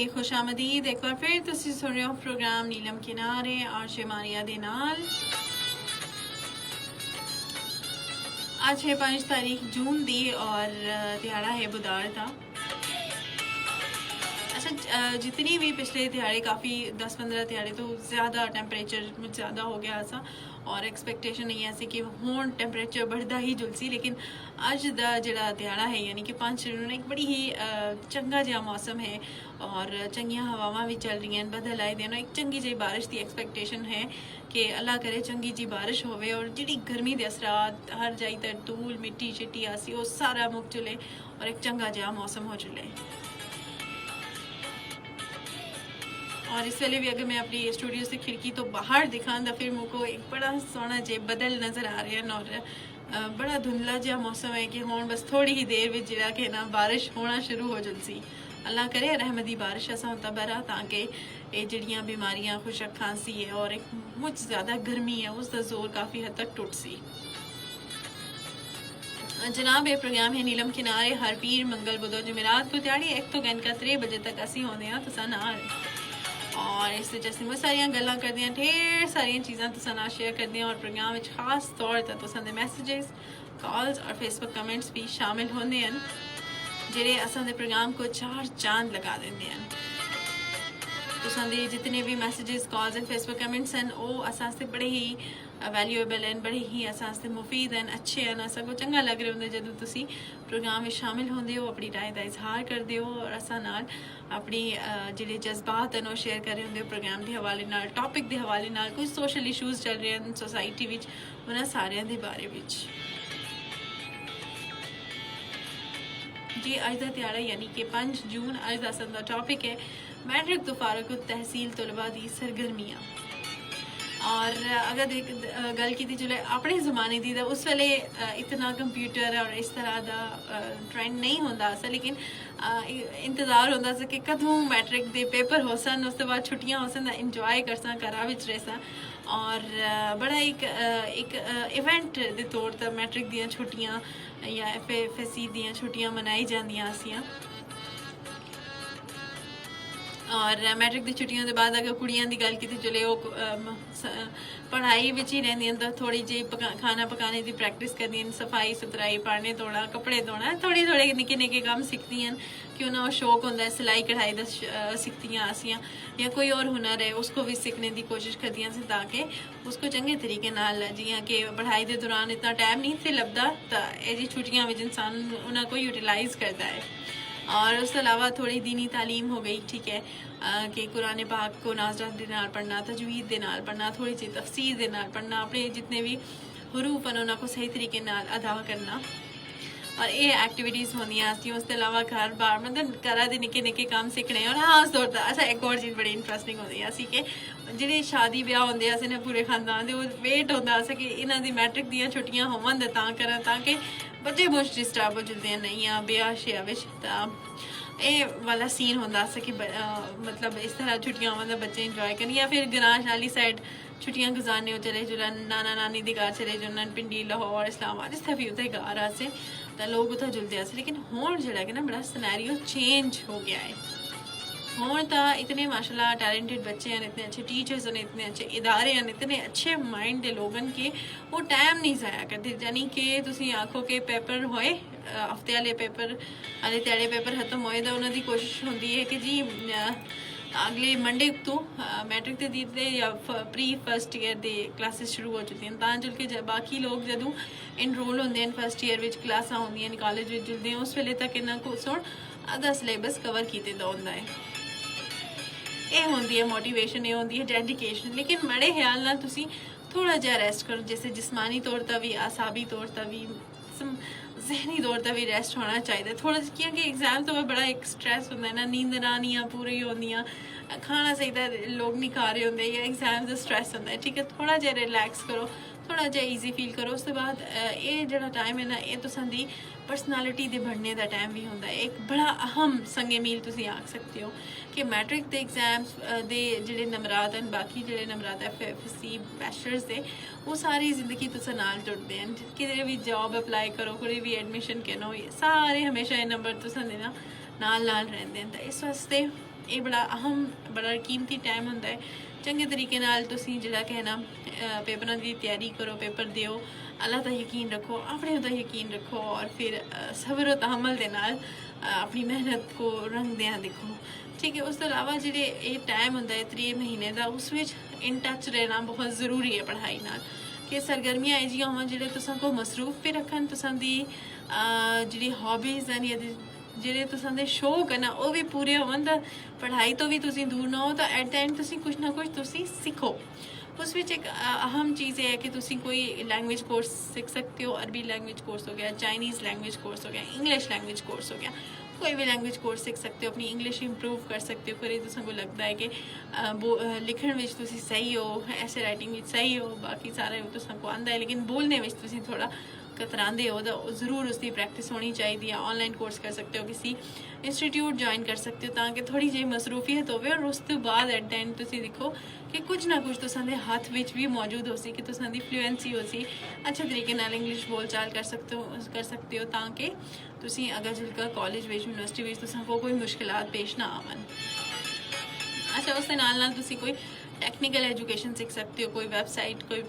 खुशामदीद एक बार फिर तुसी सुन रहे हो प्रोग्राम नीलम किनारे आशे मारिया दे नाल। आज है 5 तारीख जून दी और दिहाड़ा है बुधार दा। अच्छा, जितनी भी पिछले दिहाड़े काफ़ी 10-15 दिहाड़े तो ज़्यादा टैंपरेचर ज़्यादा हो गया सा और एक्सपैक्टेशन नहीं ऐसी कि हुण टैंपरेचर बढ़ता ही जुलसी, लेकिन अज दा जिहड़ा दिहाड़ा है यानी कि 5 जून एक बड़ी ही चंगा जिहा मौसम है और चंगियां हवावां भी चल रही हैं, बदल आए दिन, एक चंगी जी बारिश की एक्सपैक्टेशन है कि अल्लाह करे चंगी जी बारिश होवे और जिहड़ी गर्मी दे असरात हर जाई ते धूल मिट्टी शिट्टी आसी वो सारा मुक चुले और एक चंगा जिहा मौसम हो चुले। और इस वेले भी अगर मैं अपनी स्टूडियो से खिड़की तो बाहर दिखाऊं तो फिर मुझको एक बड़ा सोहना जे बदल नज़र आ रहे हैं और बड़ा धुंधला जहा मौसम है कि हुण बस थोड़ी ही देर में जिहड़ा कि ना बारिश होना शुरू हो जुलसी। अल्लाह करे रहमती बारिश असा होता बरा ताकि ये जिहड़ियां बीमारियां खुशक खांसी है और एक मुझ ज़्यादा गर्मी है उसका जोर काफ़ी हद तक टुट सी। जनाब ये प्रोग्राम है नीलम किनारे हर पीर मंगल बुधो जुमेरात को दिहाड़ी 1 तो घंटा 3 बजे तक असी होंदे हां तुसां नाल और इस जैसे बहुत सारिया गल्लां करदे हां, ढेर सारिया चीज़ां तुसां नाल शेयर करदे हां और प्रोग्राम में खास तौर पर तुसां दे मैसेजेस कॉल्स और फेसबुक कमेंट्स भी शामिल होंदे हैं जेह्ड़े असां दे प्रोग्राम को 4 चांद लगा देंदे हैं। तुसां दे जितने भी messages calls and Facebook comments हैं वो असां आस्ते बड़े ही वैल्यूएबल हैं, बड़े ही असां आस्ते मुफीद हैं, अच्छे हैं, असां को चंगा लग रहे होंदे जदों तुसी प्रोग्राम में शामिल होंदे हो, अपनी राय दा इजहार करदे हो और असां नाल अपनी जिहड़े जज्बात हैं वो शेयर कर रहे होंदे हो प्रोग्राम के हवाले नाल, टॉपिक के हवाले नाल, कुछ सोशल इशूज़ चल रहे हैं सोसाइटी विच उन्हां सारियां दे बारे विच। जी अज का दिहाड़ा यानी कि 5 जून अज का असां दा टॉपिक है मैट्रिक तो फारग तहसील तलबा दी सरगर्मियां। और अगर गल की चले अपने जमाने की उस वेले इतना कंप्यूटर और इस तरह का ट्रेंड नहीं होता सा, लेकिन इंतज़ार होता सा कि कदों मैट्रिक के पेपर हो सन, उस बाद छुट्टियां हो सन, इंजॉय कर सा, घर विच रह सा और बड़ा एक इवेंट के तौर पर मैट्रिक दियां छुट्टियां या FSC दियां छुट्टियां मनाई जांदियां सियां। और मैट्रिक की छुट्टियों के बाद अगर कुड़ियां की गल की चले पढ़ाई विच ही रहिंदियां तो थोड़ी जी खाना पकाने की प्रैक्टिस करदियां, सफाई सुथराई, पाने धोना, कपड़े धोना, थोड़े थोड़े निक्के निक्के काम सीखदियां क्यों ना वो शौक होंदा है, सिलाई कढ़ाई दा सीखदियां आसियां या कोई और हुनर है उसको भी सीखने की कोशिश करदियां सी ताकि उसको चंगे तरीके नाल जियां कि पढ़ाई के दौरान इतना टाइम नहीं थे लगता तो ये छुट्टियां विच इंसान उन्हें को यूटिलाइज करता है। और उसके अलावा थोड़ी दीनी तालीम हो गई, ठीक है, कि कुरान पाक को नाज़रात के नाल पढ़ना, तजवीद के नाल पढ़ना, थोड़ी सी तफसीर के नाल पढ़ना, अपने जितने भी हरूफ हैं उन्होंने को सही तरीके नाल अदा करना और ये एक्टिविटीज़ होंदियां सी। उसके अलावा घर बार मतलब घरा दे निक्के निक्के काम सीखने और खास तौर पर अच्छा एक और चीज़ बड़ी इंटरस्टिंग होंदी है कि जिहड़े शादी ब्याह होंदे असें ने पूरे खानदान दे वेट होंदा असें कि इन्हां दी मैट्रिक दियां छुट्टियां होवन ते तां करां ताकि बच्चे मुश्क डिस्टर्ब हो जुलदे हैं नहीं या ब्याह श्याह विच ये वाला सीन होंदा असें कि मतलब इस तरह छुट्टियां होवन ते बच्चे इंजॉय करन या फिर ग्रां आह्ली साइड छुट्टियां गुजारने हो चले जुलन नाना नानी दी घर चले जुलन पिंडी लाहौर इस्लामाबाद जित्थे भी उत्थे घर आसे तो लोग उत्थे जुलदे आसे। लेकिन हुण जेह्ड़ा कि ना बड़ा सिनेरियो चेंज हो गया है। हुण तो इतने माशाल्लाह टैलेंटेड बच्चे हैं, इतने अच्छे टीचर्स हैं, इतने अच्छे इदारे हैं, इतने अच्छे माइंड के लोगन के वो टाइम नहीं ज़ाया करते। यानी कि तुसीं आखो कि पेपर होए हफ्ते वाले पेपर आले ध्याड़े पेपर खत्म होए तो उन्होंने कोशिश होंदी है कि जी अगले मंडे तो मैट्रिक के दी या प्री फर्स्ट ईयर के क्लासेस शुरू हो चुकी हैं तां जुल के बाकी लोग जदों इनरोल होंदे हैं फर्स्ट ईयर विच क्लासां होंदियां ने कॉलेज विच जुलदे हैं उस वेले तक इन्हां को सुण आधा सिलेबस कवर कीते दा होंदा है। ये होंदी है मोटिवेशन, ये होंदी है डेडिकेशन। लेकिन बड़े ख्याल नाल तुसी थोड़ा जिहा रेस्ट करो, जैसे जिस्मानी तौर पर भी, आसाबी तौर पर भी, जहनी तौर पर भी रेस्ट होना चाहिए थोड़ा, क्योंकि एग्जाम तो बड़ा एक स्ट्रैस होंदा है ना, नींद ना आनियां पूरी होंदियां, खाना सही तरह लोग नहीं खा रहे होंदे या एग्जाम का स्ट्रैस होंदा है, ठीक है, थोड़ा जिहा रिलैक्स करो, थोड़ा जिहा ईजी फील करो। उसके बाद ये जो टाइम है ना ये तुसां दी परसनैलिटी के बढ़ने का टाइम भी होंदा है, एक बड़ा अहम संगे मील तुसीं आख सकते हो कि मैट्रिक के एग्जाम्स दे जिहड़े नंबरात हैं, बाकी जिहड़े नंबरात FSC बैचलर्स दे वो सारी जिंदगी तुसां नाल जुड़ते हैं। किधरे भी जॉब अप्लाई करो, कोई भी एडमिशन करो, ये सारे हमेशा ये नंबर तुसां दे नाल नाल रहिंदे हैं। तो इस वास्ते ये बड़ा अहम बड़ा कीमती टाइम होंदा है। चंगे तरीके नाल तुसीं जिहड़ा कि ना पेपरां दी तैयारी करो, पेपर दिओ, अल्लाह दा यकीन रखो, अपने दा यकीन रखो और फिर सब्र और तहम्मुल दे नाल अपनी मेहनत को रंग दियां दिखो। ठीक है। उस तो अलावा जिहड़े ये टाइम होंदा है 3 महीने दा, उस विच इन टच रहना बहुत ज़रूरी है पढ़ाई नाल कि सरगर्मियां ਇਹ ਜਿਹੀਆਂ ਹੋਣ ਜਿਹੜੇ तुसां को मसरूफ भी रखन, तुसां दी जिहड़ी हॉबीज़ हैं या ਜਿਹੜੇ तुसां दे शौक है ना वो भी पूरे होवन, तां पढ़ाई तो भी तुसीं दूर ना हो, तो एट द एंड तुसीं कुछ ना कुछ तुसीं सीखो। उस विच एक अहम चीज़ ये है कि तुसीं कोई लैंग्वेज कोर्स सीख सकते हो। अरबी लैंग्वेज कोर्स हो गया, चाइनीज़ लैंग्वेज कोर्स हो गया, इंग्लिश लैंग्वेज कोर्स हो गया, कोई भी लैंग्वेज कोर्स सीख सकते हो, अपनी इंग्लिश इंप्रूव कर सकते हो। फिर तुसां को लगता है कि लिखण विच तुसीं सही हो, ऐसे राइटिंग विच सही हो, बाकी सारा तुसां को आंदा है, लेकिन बोलने विच तुसीं थोड़ा कतरांदे हो, तो ज़रूर उसकी प्रैक्टिस होनी चाहिए। ऑनलाइन कोर्स कर सकते हो, किसी इंस्टीट्यूट ज्वाइन कर सकते हो, ताकि थोड़ी जी मसरूफियत हो। और उस तो बाद एट द एंड तुसीं देखो कि कुछ ना कुछ तुसां दे हथ विच भी मौजूद हो सी, कि तुसां दी फ्लुएंसी हो सी, अच्छे तरीके नाल इंग्लिश बोल चाल कर सकते हो, ताकि तुसीं अगर जिलका कॉलेज विच यूनिवर्सिटी विच तुसां को कोई मुश्किलात पेश ना आवन। अच्छा, उस दे नाल तुसीं कोई टैक्नीकल एजुकेशन सीख सकते हो, कोई वैबसाइट, कोई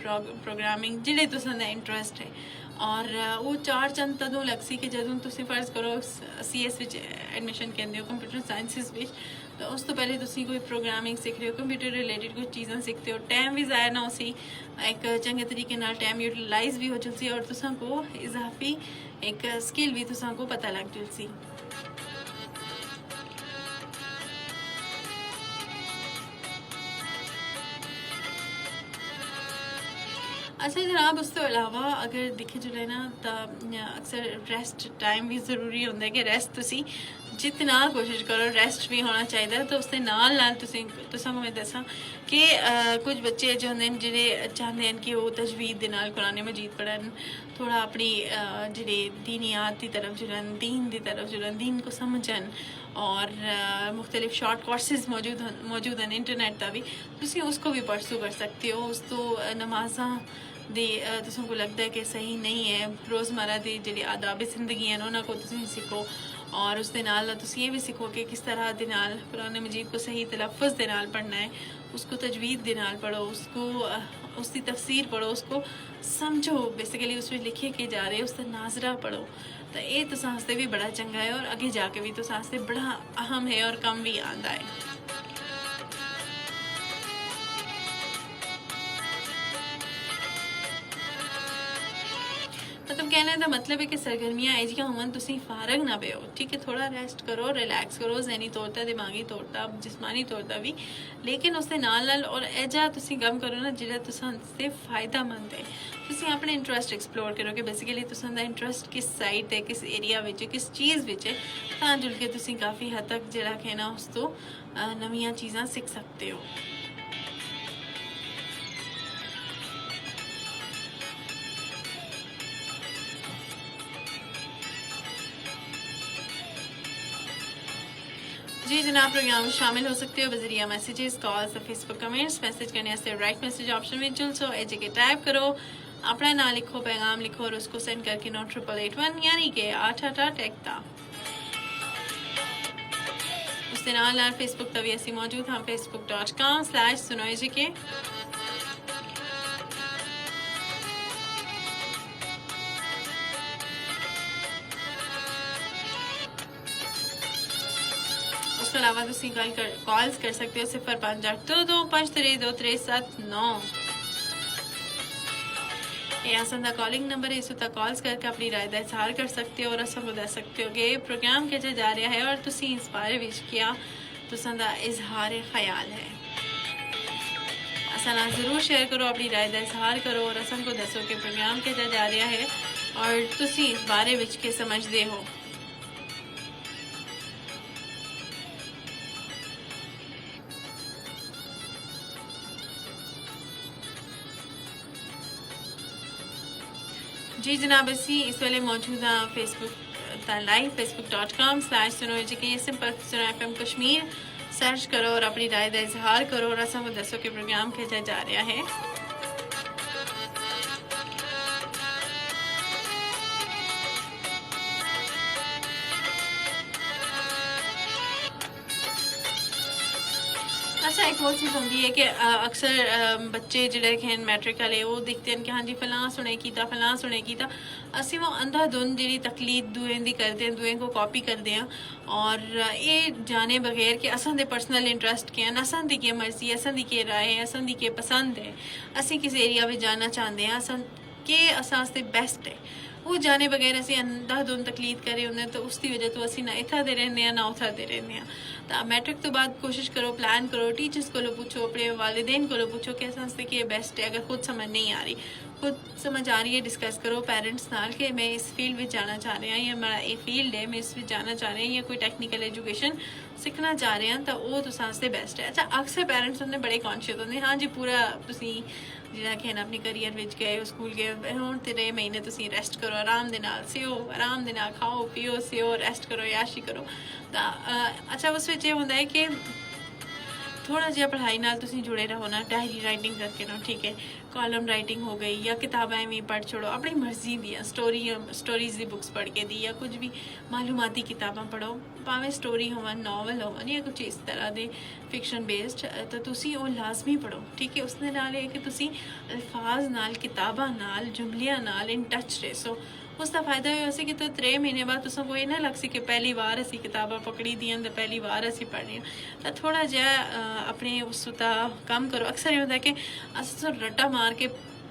प्रोग्रामिंग जिहड़े तुसां दा इंटरस्ट है। और वो 4 चंद तदों लग सी कि जदों तुसीं फर्ज करो CS विच एडमिशन कहंदे हो, कंप्यूटर साइंसिस विच, तो उस तो पहले तुसीं कोई प्रोग्रामिंग सीख रहे हो, कंप्यूटर रिलेटेड कुछ चीज़ां सीखते हो, टाइम भी ज़ाया ना हो सी, एक चंगे तरीके नाल टाइम यूटिलाइज भी हो चलसी और तुसां को इजाफी एक स्किल भी तुसां को पता लग चलसी। अच्छा जनाब, उस तो अलावा अगर दिखे जुले ना तो अक्सर रेस्ट टाइम भी ज़रूरी होंदा है कि रेस्ट तुसी जितना कोशिश करो रेस्ट भी होना चाहिए। तो उसके नाल तुसां को मैं दसां कि कुछ बच्चे जो होंदे न जिहड़े चाहते हैं कि वो तजवीद दे नाल कुरान मजीद पढ़न, थोड़ा अपनी जिहड़े दीनियात की तरफ जुड़न, दीन की तरफ जुड़न, दीन को समझन, और मुख्तलिफ शॉर्ट कोर्सेज मौजूद हैं इंटरनेट का भी, तुसी उसको भी परसू कर सकते हो। उस तो नमाज़ां दे तुसां को लगता है कि सही नहीं है, रोज़मर्रा दी जिहड़ी आदाब ज़िंदगी हैं उन्हां को तुसीं सीखो, और उस दे नाल तुसीं ये भी सीखो कि किस तरह दे नाल कुरान मजीद को सही तलफ़्फ़ुज़ दे नाल पढ़ना है, उसको तजवीद दे नाल पढ़ो, उसको उसकी तफसीर पढ़ो, उसको समझो, बेसिकली उसमें लिखे के जा रहे उसका नाजरा पढ़ो। तो ये तुसां आस्ते भी बड़ा चंगा है और अगे जाके भी तुसां आस्ते बड़ा अहम है और कम भी आंदा है। मतलब कहने का मतलब है कि सरगर्मियां ऐजियां होवन तुसीं फारग ना पे हो, ठीक है, थोड़ा रेस्ट करो, रिलैक्स करो, ज़हनी तौर पर, दिमागी तौर पर, जिस्मानी तौर पर भी, लेकिन उसके नाल और ऐजा तुसीं कम करो ना जिहड़ा तुसां आस्ते फायदामंद है। तुसीं अपने इंटरस्ट एक्सप्लोर करो कि बेसिकली तुसां दा इंटरस्ट किस साइड है, किस एरिया विच है, किस चीज़ विच है, तां जुल के तुसीं काफ़ी हद तक जिहड़ा कि ना उस तो नवीं चीज़ां सीख सकते हो। जी जनाब, प्रोग्राम में शामिल हो सकते हो बजरिया messages, calls, Facebook comments. Message करने से राइट मैसेज ऑप्शन में चुन सो एज के टाइप करो, अपना नाम लिखो, पैगाम लिखो और उसको सेंड करके 9881 यानी कि 88 टेकता। उसके नाल फेसबुक पर भी ऐसी मौजूद हाँ, facebook.com/sunoejk। उसके अलावा तुसीं कॉल्स कर सकते हो 0582253237 ये आसान दा कॉलिंग नंबर है, इस तक कॉल्स करके अपनी राय का इजहार कर सकते हो और असां को दस सकते हो कि प्रोग्राम किया जा रहा है और तुसीं इस बारे विच क्या तुसां दा इजहार ख्याल है। असां नाल जरूर शेयर करो, अपनी राय का इजहार करो और असां को दसो कि प्रोग्राम किया जा रहा है और तुसीं इस बारे विच के समझदे हो। जी जनाब, असी इस वेले मौजूद हाँ फेसबुक लाइव facebook.com/sunoejk, सिंपल सुनो FM कश्मीर सर्च करो और अपनी राय का इजहार करो और असां को दसो कि प्रोग्राम किया जा रहा है। अच्छा एक और चीज़ होंगी है कि अक्सर बच्चे जिहड़े हैं मैट्रिक वाले वो देखते हैं कि हाँ जी फलां सुने कीता फलां सुने कीता असीं वो अंधाधुंध जी तकलीद दुएं दी करते हैं दुएं को कॉपी करते हैं और ये जाने बगैर कि असां दे पर्सनल इंटरस्ट के हैं असां दी के मर्जी असां दी के राय है असां दी के पसंद है असीं किस एरिया में जाना चाहते हैं असां के असां आस्ते बेस्ट है वो जाने बगैर असीं अंधाधुंध तकलीद करे होंदे तो उसकी वजह तो असीं ना इत्थां दे रहिंदे हैं ना उत्थां दे रहिंदे हैं तो मैट्रिक तो बाद कोशिश करो प्लान करो टीचर्स को पूछो अपने वालिदैन को पूछो कि असां आस्ते केह् बेस्ट है अगर खुद समझ नहीं आ रही खुद समझ आ रही है डिस्कस करो पेरेंट्स नाल कि मैं इस फील्ड में जाना चाह रहा या मेरा ये फील्ड है मैं इस में जाना चाह रहा या कोई टैक्नीकल एजुकेशन सीखना चाह रहे हैं तो वो तुसां आस्ते बेस्ट है। अच्छा अक्सर पेरेंट्स होंदे बड़े कॉन्शियस होंदे हाँ जी पूरा तुसीं जिहड़ा कि अपने करियर विच गए स्कूल गए हुण 3 महीने तुसीं रेस्ट करो आराम दे नाल सिओ आराम दे नाल खाओ पिओ सिओ रेस्ट करो याशी करो तो अच्छा उस विच ये होंदा है कि थोड़ा जिहा पढ़ाई नाल तुसीं जुड़े रहो ना डायरी राइटिंग करके ना ठीक है कॉलम राइटिंग हो गई या किताबें भी पढ़ छोड़ो अपनी मर्जी दी स्टोरीज दी बुक्स पढ़ के दी या कुछ भी मालूमाती किताबां पढ़ो भावें स्टोरी होवन नॉवल होवन या कुछ इस तरह दे फिक्शन बेस्ड तो तुसीं वो लाजमी पढ़ो ठीक है उसदे नाल है कि तुसीं अल्फाज नाल किताबां नाल जुमलियां नाल इन टच रहो उसका फायदा ये होसी कि 3 महीने बाद तुसा कोई ना लग सी कि पहली बार असी किताबां पकड़ी दियां तो पहली बार असी पढ़ रही तो थोड़ा जिहा अपने उस कम करो अक्सर ये होता है कि अस रट्टा मार के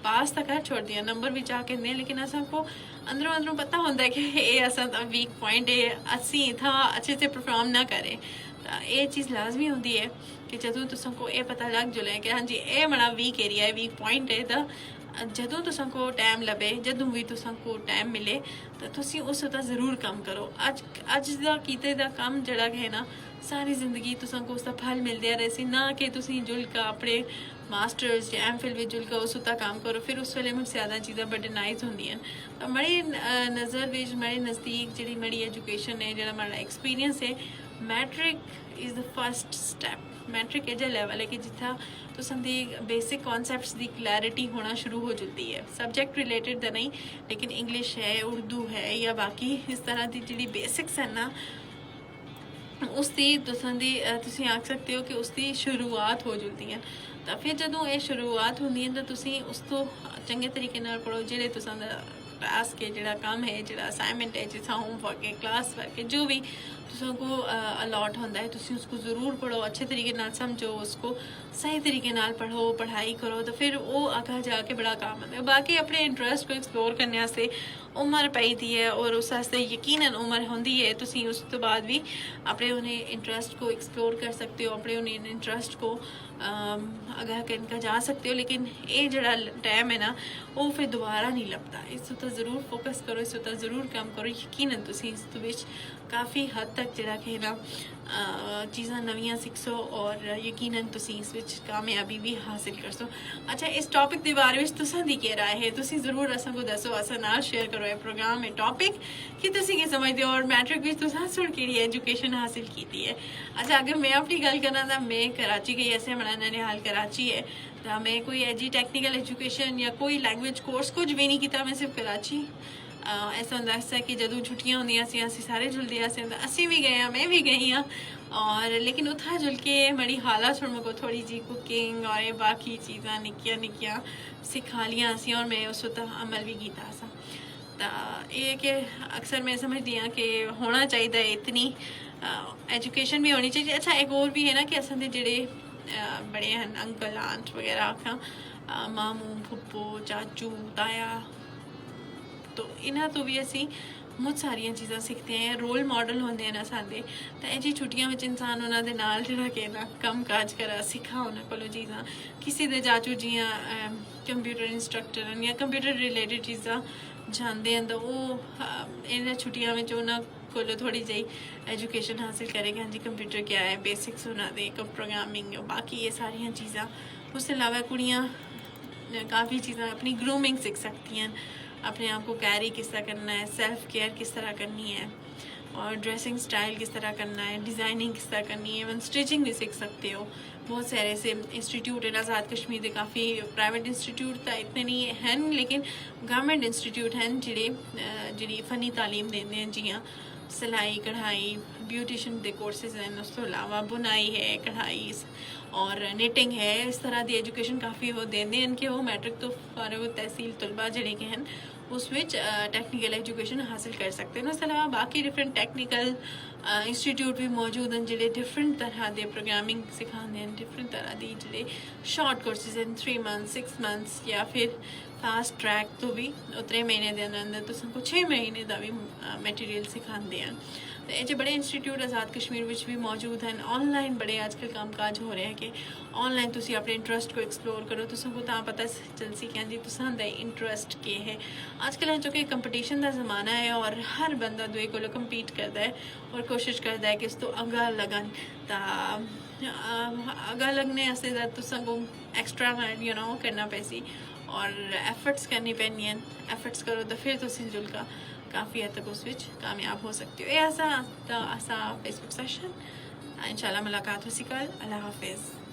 पास तक कर छोड़ दिया नंबर भी चाह के लेकिन असांको अंदरों अंदरों पता होता है कि ये असां वीक पॉइंट है असी इतना अच्छे से परफॉर्म ना करें तो ये चीज़ लाजमी होती है कि जदों तुसांको ये पता लग जुले कि हाँ जी ये बड़ा वीक एरिया है वीक पॉइंट है तो जदों तुसांको टाइम लभे जदों भी तुसांको टाइम मिले तो तुसी उस उत्ता जरूर कम करो अज दा कीते दा कम जड़ा है ना सारी जिंदगी तुसांको उसका फल मिलदे रहे ना कि तुसी जुलका अपने मास्टर्स या एम फिल में जुलका उस उत्ता काम करो फिर उस वेले मुझे ज़्यादा चीज़ां बर्डनाइज होंदियां तो मड़ी नज़र विच मड़ी नज़दीक जी मड़ी एजुकेशन है जो हमारा एक्सपीरियंस है matric is the first step matric as level है कि जिथा तुसां दी बेसिक कॉन्सैप्ट्स दी क्लैरिटी होना शुरू हो जाती है सब्जेक्ट रिलेटेड तो नहीं लेकिन इंग्लिश है उर्दू है या बाकी इस तरह की जी बेसिक्स है ना उसकी तुसां दी तुसीं आख सकते हो कि उसकी शुरुआत हो जाती है तो फिर जदों ये शुरुआत होंदी है तो तुसीं उस तो चंगे तरीके नाल पढ़ो जेह्ड़े तुसां दा क्लास के जो काम है जो असाइनमेंट है जिस होमवर्क है क्लास वर्क है जो भी तुमको अलॉट होता है तुम उसको ज़रूर पढ़ो अच्छे तरीके नाल समझो उसको सही तरीके नाल पढ़ो पढ़ाई करो तो फिर वो आगे जाके बड़ा काम आता है बाकी अपने इंटरस्ट को एक्सप्लोर करने से उम्र पई थी है और उस वास्ते यकीनन उम्र होंदी है तुम उस तो बाद भी अपने उन्हें इंटरस्ट को एक्सप्लोर कर सकते हो अपने उन्हें इंटरस्ट को आगाह करके जा सकते हो लेकिन ये जड़ा टाइम है ना वो फिर दोबारा नहीं लगता इस उत्ते ज़रूर फोकस करो इस उत्ते ज़रूर काम करो यकीनन तुम इस विच काफ़ी हद तक जड़ा कि ना चीज़ां नवियां सीखो और यकीनन तुम इस विच कामयाबी भी हासिल कर सो। अच्छा इस टॉपिक के बारे में तुसां दी क्या राय है तुसीं ज़रूर असां को दसो असां नाल शेयर करो ये प्रोग्राम में टॉपिक कि तुसीं क्या समझते हो और मैट्रिक में तुसां सुन केड़ी एजुकेशन हासिल की है। अच्छा अगर मैं अपनी गल करा तो मैं कराची गई ऐसे हमारा ननिहाल कराची है तो मैं कोई एजी टेक्निकल एजुकेशन या कोई लैंग्वेज कोर्स कुछ भी नहीं किया मैं सिर्फ कराची ऐसा होंदा है कि जदों छुट्टियां होंदियां सी असीं सारे जुलदे असीं भी गए मैं भी गई हाँ और लेकिन उत्थां जुल के बड़ी हालत थोड़ी को थोड़ी जी कुकिंग और बाकी चीज़ां निक्कियां निक्कियां सिखा लियां असीं और मैं उस उत्ता अमल भी कीता सा तो ये कि अक्सर मैं समझदी हाँ कि होना चाहिए इतनी एजुकेशन भी होनी चाहिए। अच्छा एक और भी है ना कि असां दे जेह्ड़े बड़े हैं अंकल आंट वगैरह आखां मामू फुप्पो चाचू ताया तो इन्हां तो भी असी बहुत सारिया चीज़ां सीखते हैं रोल मॉडल होंदे हैं ना साडे तो ये जी छुट्टियां में इंसान उन्होंने नाल जिहड़ा कि ना कम काज करा सिखा उन्होंने कोलों चीज़ां किसी दे चाचू जियां कंप्यूटर इंस्ट्रक्टर या कंप्यूटर रिलेटेड चीज़ां जानते हैं तो वो इन्हां छुट्टियां में उन्होंने कोलों थोड़ी जी एजुकेशन हासिल करेंगे हाँ जी कंप्यूटर क्या है बेसिक्स उन्होंने प्रोग्रामिंग बाकी ये सारिया चीज़ां उसके अलावा कुड़ियाँ काफ़ी चीज़ां अपनी ग्रूमिंग सीख सकती हैं अपने आप को कैरी किस तरह करना है सेल्फ केयर किस तरह करनी है और ड्रेसिंग स्टाइल किस तरह करना है डिज़ाइनिंग किस तरह करनी है इवन स्टिचिंग भी सीख सकते हो। बहुत सारे ऐसे इंस्टीट्यूट है आज़ाद कश्मीर के काफ़ी प्राइवेट इंस्टीट्यूट तो इतने नहीं हैं लेकिन गवर्नमेंट इंस्टीट्यूट हैं जी फ़नी तालीम देंगे हैं जियां सिलाई कढ़ाई ब्यूटिशियन ਦੇ ਕੋਰਸਿਸ ਹਨ ਉਸ ਤੋਂ ਇਲਾਵਾ ਬੁਣਾਈ ਹੈ ਕढ़ाई और निटिंग है इस तरह की एजुकेशन काफ़ी वो देंगे हैं कि वो मैट्रिक तो फारग तहसील तलबा जड़े के हैं उस टैक्नीकल एजुकेशन हासिल कर सकते हैं। उस अलावा बाकी डिफरेंट टैक्नीकल इंस्टीट्यूट भी मौजूद हैं जिहड़े डिफरेंट तरह के प्रोग्रामिंग सिखाते हैं, डिफरेंट तरह की जिहड़े शॉर्ट कोर्सिस हैं 3 मंथ्स 6 मंथ्स या फिर फास्ट ट्रैक तो भी 3 महीने के अंदर तो को 6 महीने का भी मटीरियल सिखाते हैं। तो ये बड़े इंस्टीट्यूट आज़ाद कश्मीर में भी मौजूद हैं। ऑनलाइन बड़े आजकल काम काज हो रहे हैं कि ऑनलाइन तुसी अपने इंटरस्ट को एक्सप्लोर करो तो तो पता चल सी कि तुसां इंटरस्ट के है। आजकल जो कि कंपटीशन का ज़माना है और हर बंदा दूए को कंपीट करता है और कोशिश करता है कि इस तो अगा लगन तो अगा लगने तुसां को एक्सट्रा करना पैसी और एफर्ट्स करनी पैनी हैं। एफर्ट्स करो तो फिर तुसी जुलका काफ़ी हद तक उस कामयाब हो सकते हो। ये ऐसा फेसबुक सेशन इंशाल्लाह मुलाकात हो सी कल। अल्लाह हाफिज़।